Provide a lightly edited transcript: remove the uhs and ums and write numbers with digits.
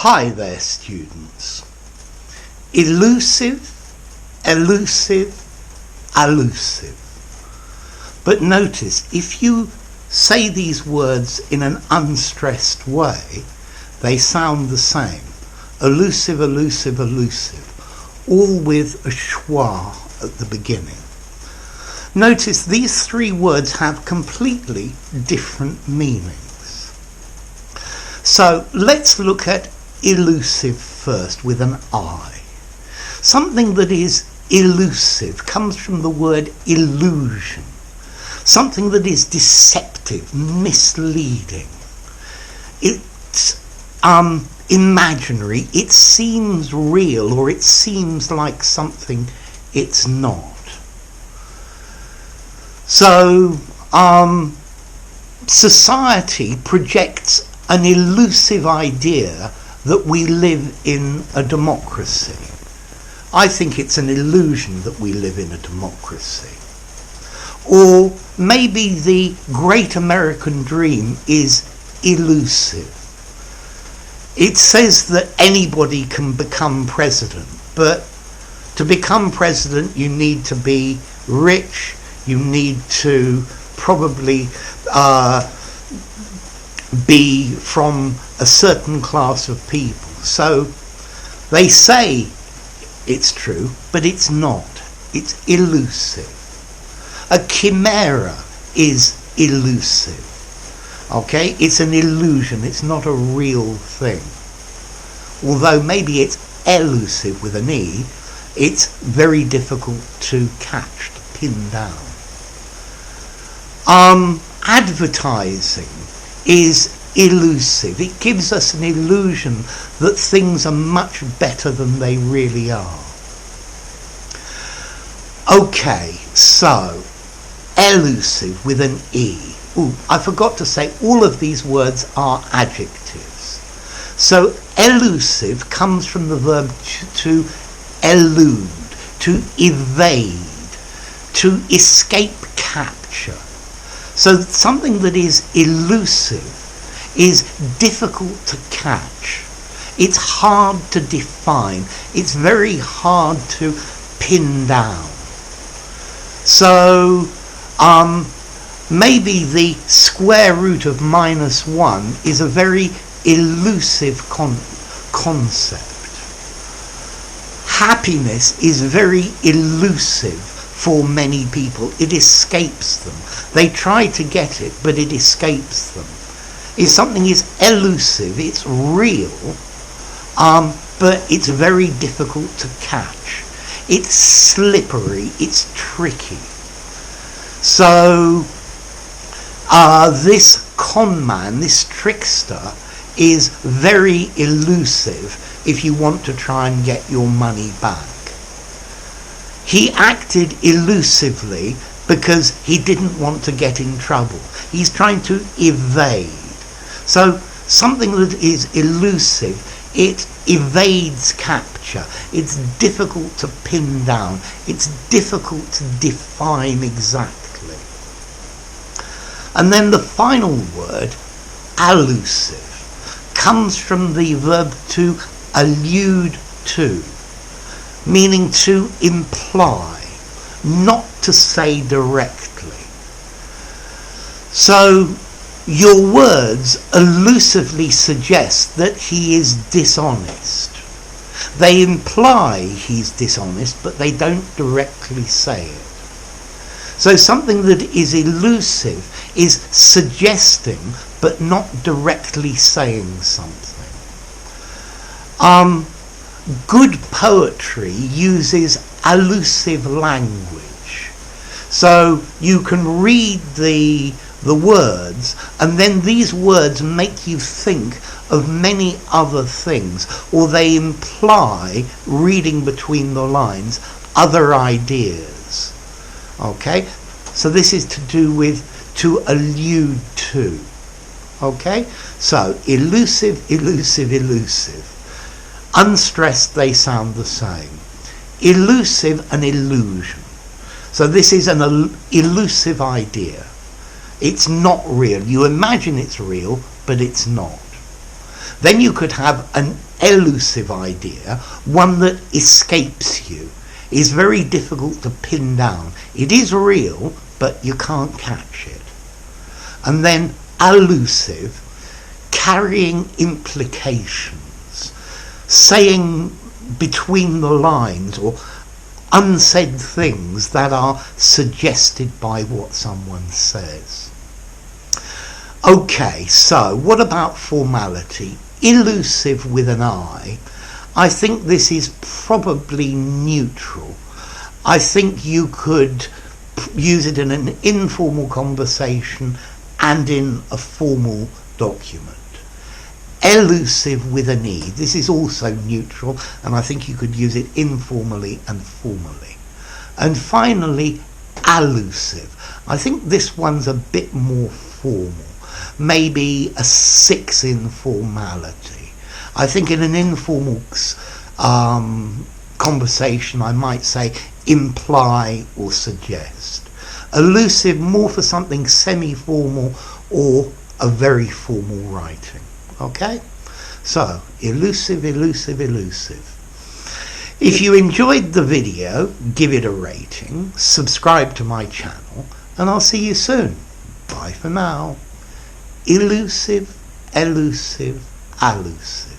Hi there, students. Illusive, elusive, allusive. But notice, if you say these words in an unstressed way, they sound the same. Illusive, elusive, allusive. All with a schwa at the beginning. Notice these three words have completely different meanings. So let's look at elusive first with an I. Something that is elusive comes from the word illusion. Something that is deceptive, misleading. It's imaginary. It seems real, or it seems like something it's not. So society projects an elusive idea that we live in a democracy. I think it's an illusion that we live in a democracy. Or maybe the great American dream is elusive. It says that anybody can become president, but to become president you need to be rich, you need to probably be from a certain class of people. So they say it's true, but it's not. It's elusive. A chimera is elusive. Okay? It's an illusion. It's not a real thing. Although maybe it's elusive with an E, it's very difficult to catch, to pin down. Advertising is elusive. It gives us an illusion that things are much better than they really are. Okay, so elusive with an E. Ooh, I forgot to say all of these words are adjectives. So elusive comes from the verb to elude, to evade, to escape capture. So something that is elusive is difficult to catch. It's hard to define. It's very hard to pin down. So maybe the square root of -1 is a very elusive concept. Happiness is very elusive for many people. It escapes them. They try to get it, but it escapes them. If something is elusive, it's real, but it's very difficult to catch. It's slippery, it's tricky. So this con man, this trickster, is very elusive if you want to try and get your money back. He acted elusively because he didn't want to get in trouble. He's trying to evade. So something that is elusive, it evades capture. It's difficult to pin down. It's difficult to define exactly. And then the final word, allusive, comes from the verb to allude to, meaning to imply, not to say directly. So your words elusively suggest that he is dishonest. They imply he's dishonest, but they don't directly say it. So something that is elusive is suggesting, but not directly saying something. Good poetry uses allusive language. So you can read the words, and then these words make you think of many other things, or they imply, reading between the lines, other ideas. Okay? So this is to do with to allude to. Okay? So elusive, elusive, elusive. Unstressed, they sound the same. Elusive, an illusion. So this is an elusive idea. It's not real. You imagine it's real, but it's not. Then you could have an elusive idea, one that escapes you, is very difficult to pin down. It is real, but you can't catch it. And then allusive, carrying implications, saying between the lines or unsaid things that are suggested by what someone says. Okay, so what about formality? Elusive with an I think this is probably neutral. I think you could use it in an informal conversation and in a formal document. Elusive with an E. This is also neutral, and I think you could use it informally and formally. And finally, allusive. I think this one's a bit more formal. Maybe a 6 in formality. I think in an informal conversation I might say imply or suggest. Allusive more for something semi-formal or a very formal writing. Okay? So, elusive, elusive, elusive. If you enjoyed the video, give it a rating, subscribe to my channel, and I'll see you soon. Bye for now. Illusive, elusive, allusive.